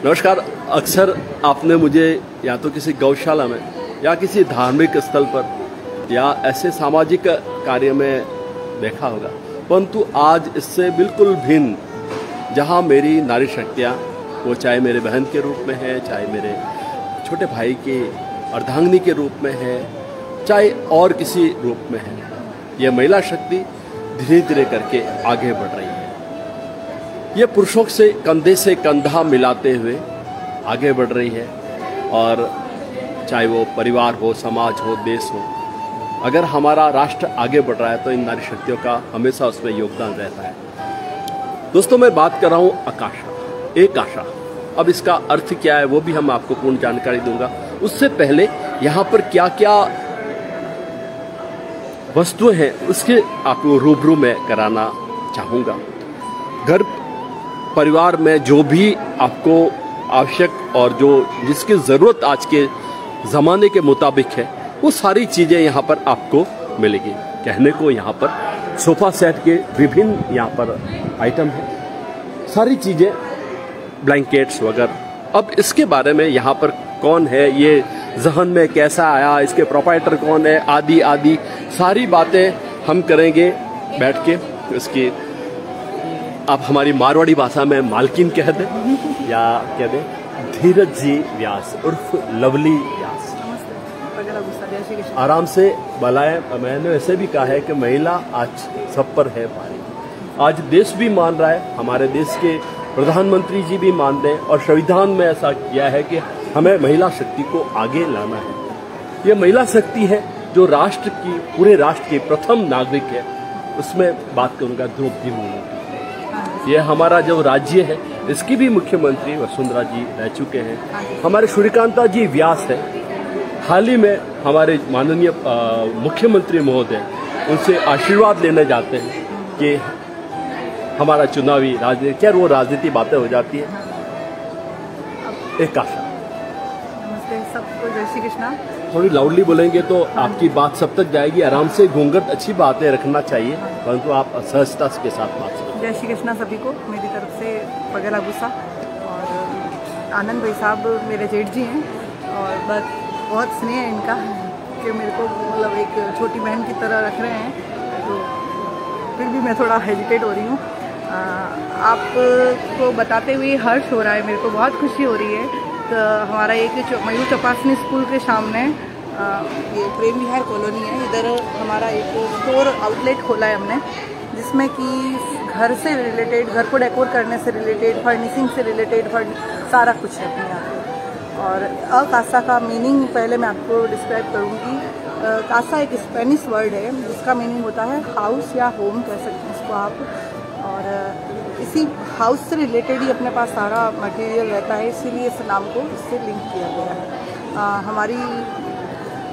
नमस्कार। अक्सर आपने मुझे या तो किसी गौशाला में या किसी धार्मिक स्थल पर या ऐसे सामाजिक कार्य में देखा होगा, परंतु आज इससे बिल्कुल भिन्न, जहां मेरी नारी शक्तियाँ, वो चाहे मेरे बहन के रूप में है, चाहे मेरे छोटे भाई की अर्धांगिनी के रूप में है, चाहे और किसी रूप में है, ये महिला शक्ति धीरे धीरे करके आगे बढ़ रही है। ये पुरुषों से कंधा मिलाते हुए आगे बढ़ रही है, और चाहे वो परिवार हो, समाज हो, देश हो, अगर हमारा राष्ट्र आगे बढ़ रहा है तो इन नारी शक्तियों का हमेशा उसमें योगदान रहता है। दोस्तों, मैं बात कर रहा हूँ आकाशा, एक आशा। अब इसका अर्थ क्या है वो भी हम आपको पूर्ण जानकारी दूंगा। उससे पहले यहाँ पर क्या क्या वस्तुएं हैं उसके आपको रूबरू में कराना चाहूँगा। घर परिवार में जो भी आपको आवश्यक और जो जिसकी ज़रूरत आज के ज़माने के मुताबिक है, वो सारी चीज़ें यहाँ पर आपको मिलेगी। कहने को यहाँ पर सोफ़ा सेट के विभिन्न यहाँ पर आइटम हैं, सारी चीज़ें, ब्लैंकेट्स वगैरह। अब इसके बारे में यहाँ पर कौन है, ये जहन में कैसा आया, इसके प्रोप्राइटर कौन है, आदि आदि सारी बातें हम करेंगे बैठ के। इसकी आप हमारी मारवाड़ी भाषा में मालकिन कह दें या कह दें धीरज जी व्यास उर्फ लवली व्यास। आराम से बुलाए। मैंने वैसे भी कहा है कि महिला आज सब पर है भारी। आज देश भी मान रहा है, हमारे देश के प्रधानमंत्री जी भी मान रहे हैं, और संविधान में ऐसा किया है कि हमें महिला शक्ति को आगे लाना है। ये महिला शक्ति है जो राष्ट्र की, पूरे राष्ट्र की प्रथम नागरिक है। उसमें बात करूंगा द्रौपदी मुर्मू की। ये हमारा जो राज्य है, इसकी भी मुख्यमंत्री वसुंधरा जी रह चुके हैं। हमारे सूर्यकांता जी व्यास है। हाल ही में हमारे माननीय मुख्यमंत्री महोदय उनसे आशीर्वाद लेने जाते हैं कि हमारा चुनावी राजनीति, क्या वो राजनीति बातें हो जाती है। एक आशा। नमस्ते सबको, जय श्री कृष्णा। थोड़ी लाउडली बोलेंगे तो आपकी बात सब तक जाएगी। आराम से, घूंघट अच्छी बातें रखना चाहिए, परंतु आप सहजता के साथ बात करें। जय श्री कृष्णा सभी को मेरी तरफ से। पगला गुस्सा। और आनंद भाई साहब मेरे जेठ जी हैं, और बस बहुत स्नेह है इनका कि मेरे को मतलब एक छोटी बहन की तरह रख रहे हैं। तो फिर भी मैं थोड़ा हेजिटेट हो रही हूँ। आपको बताते हुए हर्ष हो रहा है, मेरे को बहुत खुशी हो रही है। तो हमारा एक मयूर चपासनी स्कूल के सामने ये प्रेम विहार कॉलोनी है, इधर हमारा एक स्टोर आउटलेट खोला है हमने, जिसमें कि घर से रिलेटेड, घर को डेकोर करने से रिलेटेड, फर्निशिंग से रिलेटेड सारा कुछ है अपने यहाँ पे। और कासा का मीनिंग पहले मैं आपको डिस्क्राइब करूँगी। कासा एक स्पेनिश वर्ड है जिसका मीनिंग होता है हाउस या होम कह सकते हैं इसको आप। और इसी हाउस से रिलेटेड ही अपने पास सारा मटेरियल रहता है, इसीलिए इस नाम को इससे लिंक किया गया है। हमारी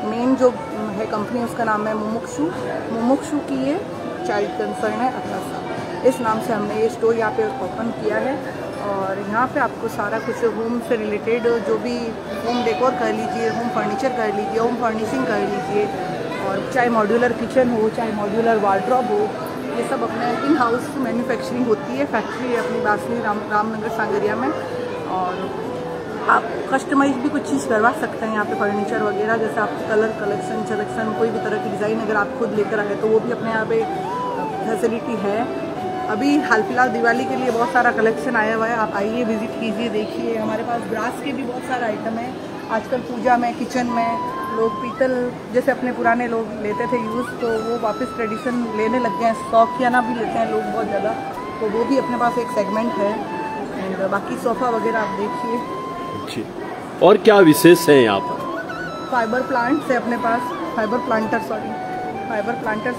मेन जो है कंपनी, उसका नाम है मुमुक्षु की ये चाइल्ड कंसर्न है अकासा। इस नाम से हमने ये स्टोर यहाँ पे ओपन किया है। और यहाँ पे आपको सारा कुछ होम से रिलेटेड, जो भी होम डेकोर कर लीजिए, होम फर्नीचर कर लीजिए, होम फर्निशिंग कर लीजिए, और चाहे मॉड्यूलर किचन हो, चाहे मॉड्यूलर वार्डरोब हो, ये सब अपने इन हाउस मैन्युफैक्चरिंग होती है। फैक्ट्री है अपनी बासनी रामनगर सांगरिया में। और आप कस्टमाइज भी कुछ चीज़ करवा सकते हैं यहाँ पे, फर्नीचर वगैरह। जैसे आप कलर कलेक्शन कोई भी तरह की डिज़ाइन अगर आप खुद लेकर आए तो वो भी अपने यहाँ पे फैसिलिटी है। अभी हाल फिलहाल दिवाली के लिए बहुत सारा कलेक्शन आया हुआ है, आप आइए, विजिट कीजिए, देखिए। हमारे पास ब्रास के भी बहुत सारा आइटम है। आजकल पूजा में, किचन में लोग पीतल जैसे अपने पुराने लोग लेते थे यूज़, तो वो वापस ट्रेडिशन लेने लग गए हैं। शौकियाना भी लेते हैं लोग बहुत ज़्यादा, तो वो भी अपने पास एक सेगमेंट है। एंड बाकी सोफ़ा वगैरह आप देखिए। और क्या विशेष है यहाँ पर? फाइबर प्लांट्स है अपने पास, फाइबर प्लांटर्स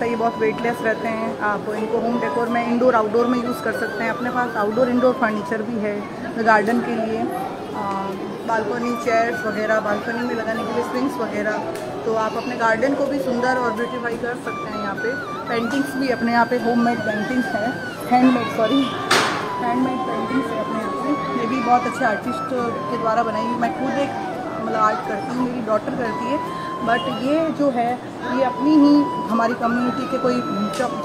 है। ये बहुत वेटलेस रहते हैं। आप इनको होम डेकोर में, इंडोर आउटडोर में यूज़ कर सकते हैं। अपने पास आउटडोर इंडोर फर्नीचर भी है गार्डन के लिए, बालकनी चेयर्स वगैरह, बालकनी में लगाने के लिए स्विंग्स वगैरह। तो आप अपने गार्डन को भी सुंदर और ब्यूटीफाई कर सकते हैं यहाँ पे। पेंटिंग्स भी अपने यहाँ पे होममेड पेंटिंग्स है, हैंडमेड पेंटिंग्स है अपने यहाँ पे। ये भी बहुत अच्छे आर्टिस्ट के द्वारा बनाई हुई। मैं खुद एक मतलब आर्ट करती हूँ, मेरी डॉटर करती है, बट ये जो है ये अपनी ही हमारी कम्युनिटी के कोई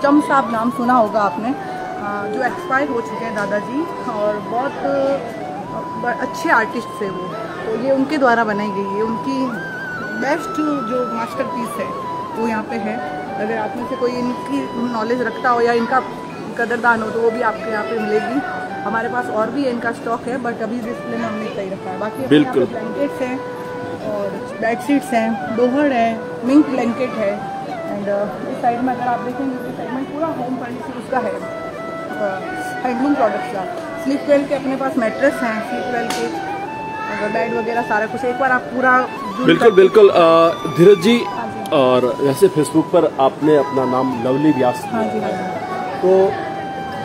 चम साहब नाम सुना होगा आपने, जो एक्सपायर हो चुके हैं दादाजी, और बहुत अच्छे आर्टिस्ट है वो, तो ये उनके द्वारा बनाई गई है। उनकी बेस्ट जो मास्टरपीस है वो यहाँ पे है। अगर आप में से कोई इनकी नॉलेज रखता हो या इनका कदरदान हो तो वो भी आपके यहाँ पे मिलेगी। हमारे पास और भी इनका स्टॉक है, बट अभी डिस्प्ले में हमने इतना ही रखा है। बाकी बिल्कुल ब्लैंकेट्स हैं और बेडशीट्स हैं, दोहड़ है, मिंक ब्लैंकेट है। एंड इस साइड में अगर आप देखेंगे इस साइड में पूरा होम फर्निचर उसका है, हैंडलूम प्रोडक्ट्स का। स्लीप वेल के अपने पास मैट्रेस हैं, स्लीप वेल के अगर बेड वगैरह सारा कुछ एक बार आप पूरा बिल्कुल बिल्कुल। धीरज जी, और वैसे फेसबुक पर आपने अपना नाम लवली व्यास दिया है, तो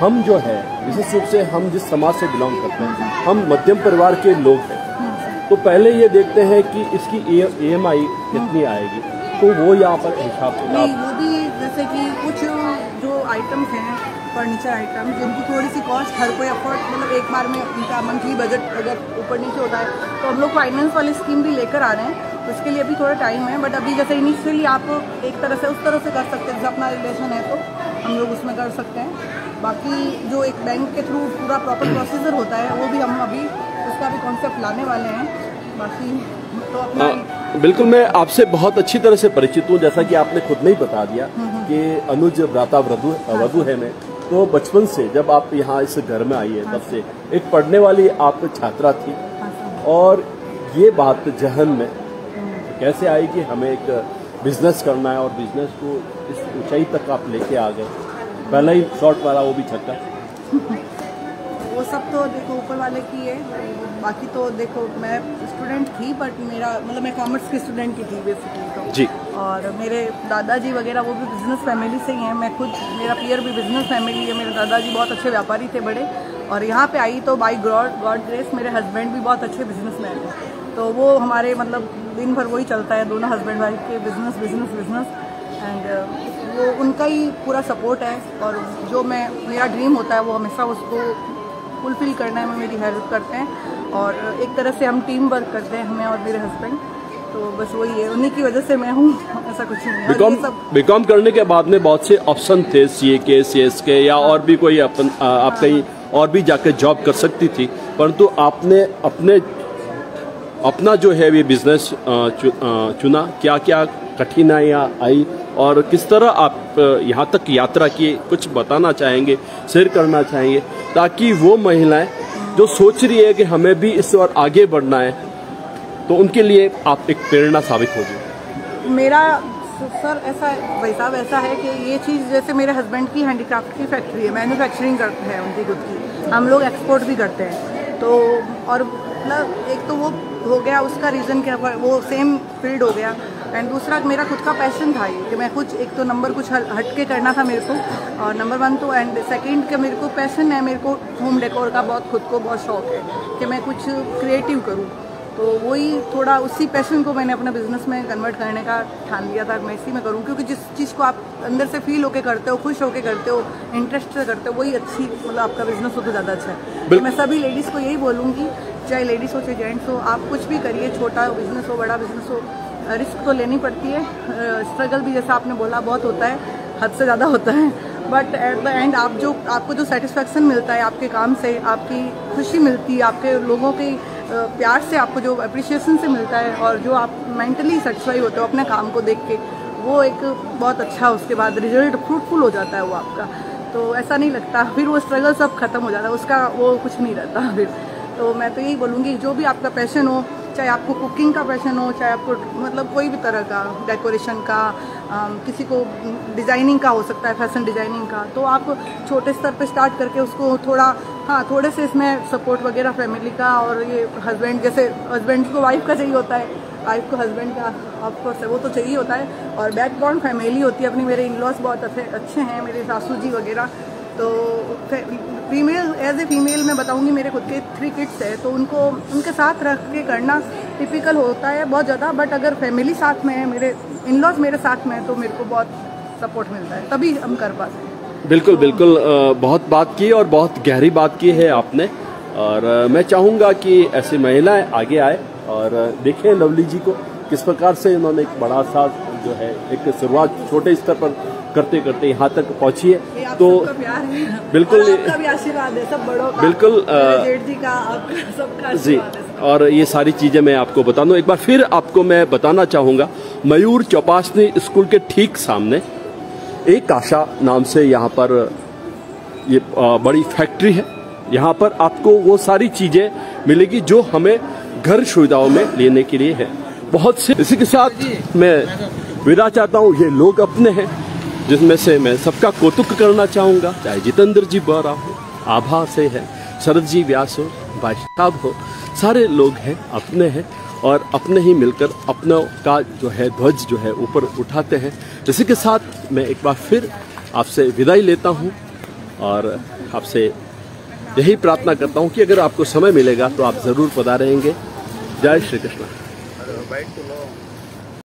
हम जो है विशेष रूप से हम जिस समाज से बिलोंग करते हैं, हम मध्यम परिवार के लोग हैं, तो पहले ये देखते हैं कि इसकी EMI कितनी आएगी, तो वो यहाँ पर हिसाब किताब वो भी जैसे कि कुछ जो आइटम्स हैं फर्नीचर आइटम जिनकी थोड़ी सी कॉस्ट हर कोई अफोर्ड, मतलब एक बार में उनका मंथली बजट अगर ऊपर नीचे होता है तो हम लोग फाइनेंस वाली स्कीम भी लेकर आ रहे हैं। तो इसके लिए अभी थोड़ा टाइम है, बट अभी जैसे इनिशियली आप एक तरह से उस तरह से कर सकते हैं, जैसे अपना रिलेशन है तो हम लोग उसमें कर सकते हैं। बाकी जो एक बैंक के थ्रू पूरा प्रॉपर प्रोसीजर होता है वो भी हम अभी उसका भी कॉन्सेप्ट लाने वाले हैं। बाकी तो अपना बिल्कुल, मैं आपसे बहुत अच्छी तरह से परिचित हूँ, जैसा कि आपने खुद ने ही बता दिया कि अनुज भ्राता वधु है मैं। तो बचपन से जब आप यहाँ इस घर में आई है तब से एक पढ़ने वाली आप छात्रा थी, और ये बात जहन में कैसे आई कि हमें एक बिजनेस करना है और बिजनेस को इस ऊंचाई तक आप लेके आ गए? पहला ही शॉट मारा, वो भी छक्का। वो सब तो देखो ऊपर वाले की है। बाकी तो देखो मैं स्टूडेंट थी, बट मेरा मतलब मैं कॉमर्स की स्टूडेंट की थी बेसिकली तो जी। और मेरे दादाजी वगैरह वो भी बिजनेस फैमिली से ही हैं। मैं खुद, मेरा पियर भी बिजनेस फैमिली है। मेरे दादाजी बहुत अच्छे व्यापारी थे बड़े, और यहाँ पे आई तो बाई गॉड ग्रेस मेरे हस्बैंड भी बहुत अच्छे बिजनेसमैन हैं। तो वो हमारे मतलब दिन भर वही चलता है, दोनों हस्बैंड वाइफ के बिजनेस बिजनेस बिजनेस। एंड वो उनका ही पूरा सपोर्ट है, और जो मेरा ड्रीम होता है वो हमेशा उसको फुलफिल करने में मेरी हेल्प करते हैं। और एक तरह से हम टीम वर्क करते हैं, हमें और मेरे हस्बैंड। तो बस वही है, उन्हीं की वजह से मैं हूँ, ऐसा कुछ नहीं है। बीकॉम करने के बाद में बहुत से ऑप्शन थे, CA के, CS के, या और भी कोई आप कहीं और भी जाकर जॉब कर सकती थी, परंतु आपने अपना जो है ये बिजनेस चुना। क्या क्या कठिनाइयाँ आई और किस तरह आप यहाँ तक यात्रा की, कुछ बताना चाहेंगे, शेयर करना चाहेंगे, ताकि वो महिलाएं जो सोच रही है कि हमें भी इस बार आगे बढ़ना है, तो उनके लिए आप एक प्रेरणा साबित होगी। मेरा सर ऐसा भाई साहब ऐसा है कि ये चीज़, जैसे मेरे हस्बैंड की हैंडीक्राफ्ट की फैक्ट्री है, मैन्युफैक्चरिंग करते हैं उनकी खुद की, हम लोग एक्सपोर्ट भी करते हैं। तो और मतलब एक तो वो हो गया, उसका रीज़न क्या, वो सेम फील्ड हो गया। एंड दूसरा मेरा खुद का पैशन था ये कि मैं कुछ एक तो नंबर कुछ हट के करना था मेरे को, और नंबर 1 तो, एंड सेकंड के मेरे को पैशन है, मेरे को होम डेकोर का खुद को बहुत शौक है कि मैं कुछ क्रिएटिव करूँ। तो वही थोड़ा उसी पैशन को मैंने अपने बिजनेस में कन्वर्ट करने का ठान लिया था, मैं इसी में करूँ, क्योंकि जिस चीज़ को आप अंदर से फील होके करते हो, खुश होके करते हो, इंटरेस्ट से करते हो, वही अच्छी मतलब आपका बिजनेस हो तो ज़्यादा अच्छा है। तो मैं सभी लेडीज़ को यही बोलूँगी, चाहे लेडीज़ हो चाहे जेंट्स हो, आप कुछ भी करिए, छोटा बिजनेस हो बड़ा बिजनेस हो, रिस्क तो लेनी पड़ती है, स्ट्रगल भी जैसा आपने बोला बहुत होता है, हद से ज़्यादा होता है, बट एट द एंड आपको जो सेटिस्फैक्शन मिलता है आपके काम से, आपकी खुशी मिलती है, आपके लोगों के प्यार से, आपको जो अप्रिशिएशन से मिलता है, और जो आप मेंटली सेटिस्फाई होते हो अपने काम को देख के, वो एक बहुत अच्छा उसके बाद रिजल्ट फ्रूटफुल हो जाता है वो आपका। तो ऐसा नहीं लगता फिर वो स्ट्रगल सब खत्म हो जाता है, उसका वो कुछ नहीं रहता फिर। तो मैं तो यही बोलूँगी, जो भी आपका पैशन हो, चाहे आपको कुकिंग का पैशन हो, चाहे आपको मतलब कोई भी तरह का डेकोरेशन का, किसी को डिज़ाइनिंग का हो सकता है, फैशन डिज़ाइनिंग का, तो आप छोटे स्तर पे स्टार्ट करके उसको थोड़े से इसमें सपोर्ट वगैरह फैमिली का, और ये हस्बैंड, जैसे हस्बैंड को वाइफ का चाहिए होता है, वाइफ को हस्बैंड का ऑफकोर्स है, वो तो चाहिए होता है, और बैकग्राउंड फैमिली होती है अपनी। मेरे इन-लॉज बहुत अच्छे हैं, मेरे सासू जी वगैरह। तो फीमेल, एज ए फीमेल मैं बताऊंगी, मेरे खुद के 3 किड्स है, तो उनके साथ रख के करना टिपिकल होता है बहुत ज़्यादा, बट अगर फैमिली साथ में है, मेरे इन-लॉज मेरे साथ में है, तो मेरे को बहुत सपोर्ट मिलता है, तभी हम कर पाते हैं। बिल्कुल बिल्कुल, बहुत बात की और बहुत गहरी बात की है आपने, और मैं चाहूँगा कि ऐसी महिलाएं आगे आए और देखें लवली जी को किस प्रकार से इन्होंने एक बड़ा सा जो है एक शुरुआत छोटे स्तर पर करते करते यहाँ तक पहुँची है। तो प्यार है, बिल्कुल आपका भी आशीर्वाद है सब बड़ों का, बिल्कुल जेठ जी का, आपका सबका जी। आशीर्वाद है। और ये सारी चीज़ें मैं आपको बता दूं, एक बार फिर आपको मैं बताना चाहूँगा, मयूर चौपासनी स्कूल के ठीक सामने एक आशा नाम से यहाँ पर ये बड़ी फैक्ट्री है। यहाँ पर आपको वो सारी चीज़ें मिलेगी जो हमें घर सुविधाओं में लेने के लिए है। बहुत से इसी के साथ मैं विदा चाहता हूँ। ये लोग अपने हैं जिसमें से मैं सबका कौतुक करना चाहूँगा, चाहे जितेंद्र जी बोरा हो, आभा से है, शरद जी व्यास हो, भाई साहब हो, सारे लोग हैं, अपने हैं और अपने ही मिलकर अपनों का जो है ध्वज जो है ऊपर उठाते हैं। इसी के साथ मैं एक बार फिर आपसे विदाई लेता हूँ और आपसे यही प्रार्थना करता हूँ कि अगर आपको समय मिलेगा तो आप ज़रूर पधारेंगे। जय श्री कृष्ण।